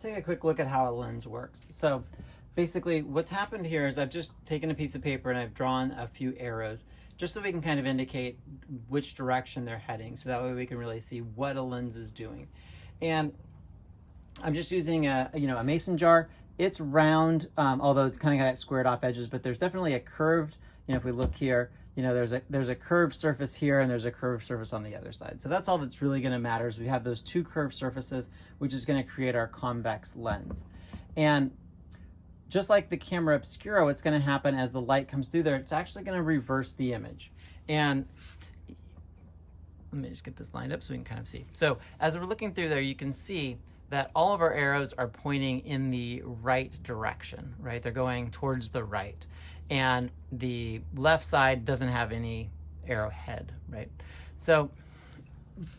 Take a quick look at how a lens works. So basically what's happened here is I've just taken a piece of paper and I've drawn a few arrows just so we can kind of indicate which direction they're heading, so that way we can really see what a lens is doing. And I'm just using a mason jar. It's round, although it's kind of got squared off edges, but there's definitely a curved, if we look here, there's a curved surface here and there's a curved surface on the other side. So that's all that's really going to matter, is we have those two curved surfaces, which is going to create our convex lens. And just like the camera obscura, what's going to happen as the light comes through there, it's actually going to reverse the image. And let me just get this lined up so we can kind of see. So as we're looking through there, you can see that all of our arrows are pointing in the right direction, right? They're going towards the right. And the left side doesn't have any arrowhead, right? So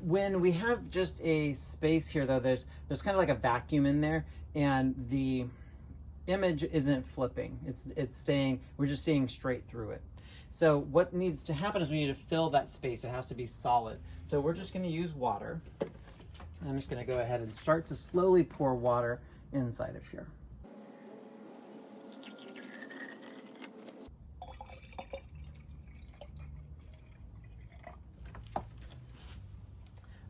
when we have just a space here, though, there's kind of like a vacuum in there, and the image isn't flipping. It's staying, we're just seeing straight through it. So what needs to happen is we need to fill that space. It has to be solid. So we're just going to use water. I'm just going to go ahead and start to slowly pour water inside of here.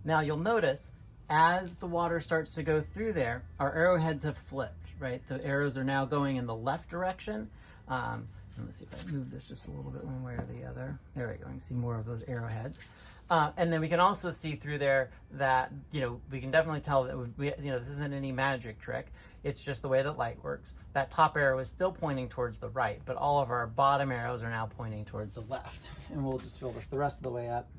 Now you'll notice as the water starts to go through there, our arrowheads have flipped, right? The arrows are now going in the left direction. Let's see if I move this just a little bit one way or the other. There we go, you can see more of those arrowheads. And then we can also see through there that, we can definitely tell that this isn't any magic trick. It's just the way that light works. That top arrow is still pointing towards the right, but all of our bottom arrows are now pointing towards the left. And we'll just fill this the rest of the way up.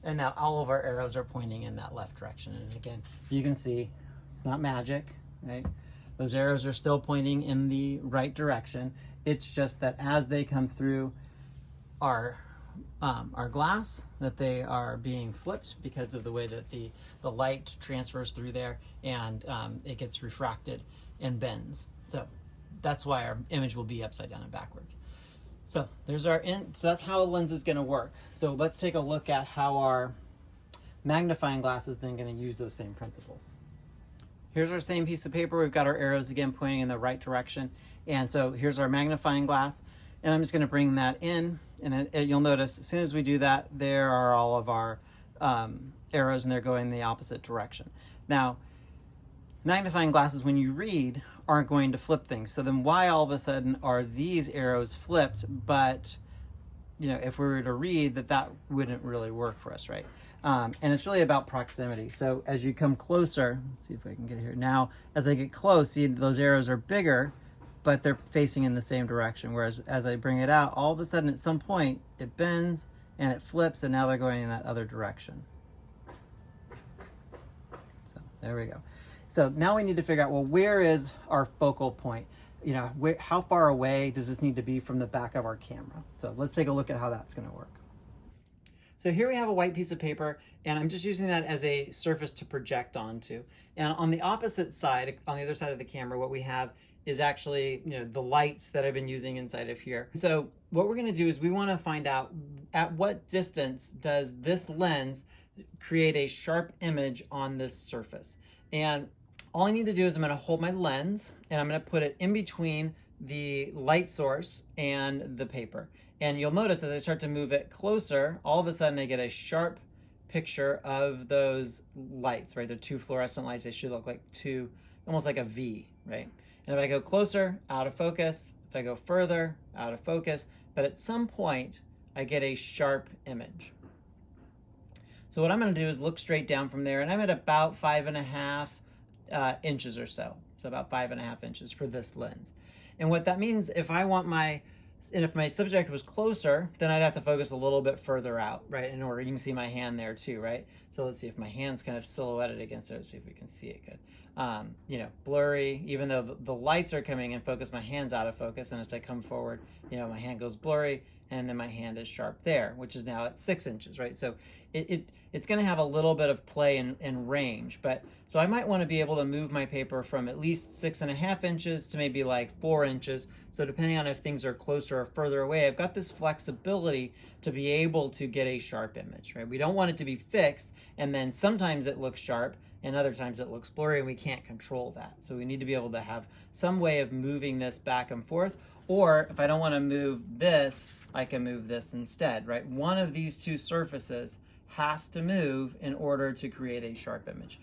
And now all of our arrows are pointing in that left direction. And again, you can see it's not magic, right? Those arrows are still pointing in the right direction. It's just that as they come through our glass, that they are being flipped because of the way that the light transfers through there, and it gets refracted and bends. So that's why our image will be upside down and backwards. So there's so that's how a lens is going to work. So let's take a look at how our magnifying glass is then going to use those same principles. Here's our same piece of paper. We've got our arrows again pointing in the right direction. And so here's our magnifying glass. And I'm just going to bring that in. And you'll notice as soon as we do that, there are all of our arrows, and they're going in the opposite direction. Now, magnifying glasses, when you read, aren't going to flip things. So then why all of a sudden are these arrows flipped? But, if we were to read, that wouldn't really work for us, right? And it's really about proximity. So as you come closer, let's see if I can get here. Now, as I get close, see those arrows are bigger, but they're facing in the same direction. Whereas as I bring it out, all of a sudden at some point it bends and it flips, and now they're going in that other direction. So there we go. So now we need to figure out, well, where is our focal point? How far away does this need to be from the back of our camera? So let's take a look at how that's going to work. So here we have a white piece of paper, and I'm just using that as a surface to project onto. And on the opposite side, on the other side of the camera, what we have is actually, the lights that I've been using inside of here. So what we're going to do is we want to find out at what distance does this lens create a sharp image on this surface. And all I need to do is I'm going to hold my lens and I'm going to put it in between the light source and the paper. And you'll notice as I start to move it closer, all of a sudden I get a sharp picture of those lights, right? They're two fluorescent lights. They should look like two, almost like a V, right? And if I go closer, out of focus. If I go further, out of focus. But at some point, I get a sharp image. So what I'm going to do is look straight down from there, and I'm at about 5.5 inches or so. So about 5.5 inches for this lens. And what that means, if my subject was closer, then I'd have to focus a little bit further out, right? In order, you can see my hand there too, right? So let's see if my hand's kind of silhouetted against it. Let's see if we can see it good. Blurry, even though the lights are coming in focus, my hand's out of focus. And as I come forward, my hand goes blurry. and then my hand is sharp there, which is now at 6 inches, right? So it's going to have a little bit of play in range, but so I might want to be able to move my paper from at least 6.5 inches to maybe like 4 inches. So depending on if things are closer or further away, I've got this flexibility to be able to get a sharp image, right? We don't want it to be fixed, and then sometimes it looks sharp and other times it looks blurry, and we can't control that. So we need to be able to have some way of moving this back and forth. Or if I don't want to move this, I can move this instead, right? One of these two surfaces has to move in order to create a sharp image.